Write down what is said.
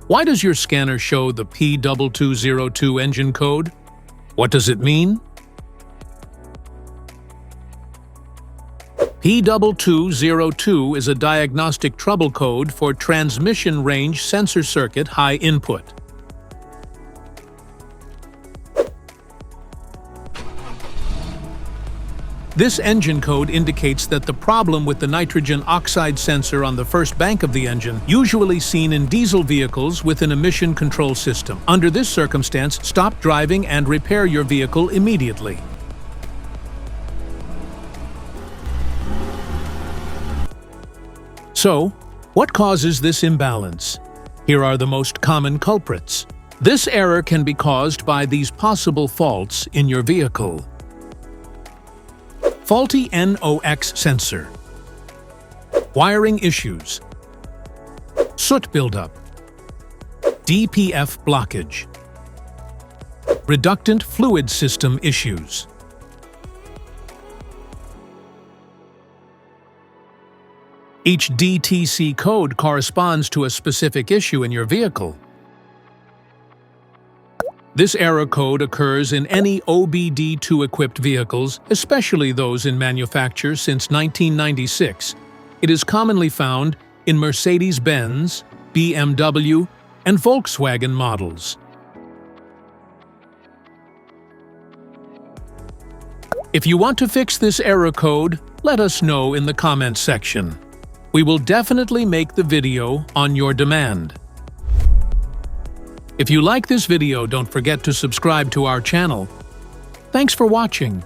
Why does your scanner show the P2202 engine code? What does it mean? P2202 is a diagnostic trouble code for transmission range sensor circuit high input. This engine code indicates that the problem with the nitrogen oxide sensor on the first bank of the engine, usually seen in diesel vehicles with an emission control system. Under this circumstance, stop driving and repair your vehicle immediately. So, what causes this imbalance? Here are the most common culprits. This error can be caused by these possible faults in your vehicle. Faulty NOx sensor. Wiring issues. Soot buildup. DPF blockage. Reductant fluid system issues. Each DTC code corresponds to a specific issue in your vehicle. This error code occurs in any OBD2-equipped vehicles, especially those in manufacture since 1996. It is commonly found in Mercedes-Benz, BMW, and Volkswagen models. If you want to fix this error code, let us know in the comments section. We will definitely make the video on your demand. If you like this video, don't forget to subscribe to our channel. Thanks for watching.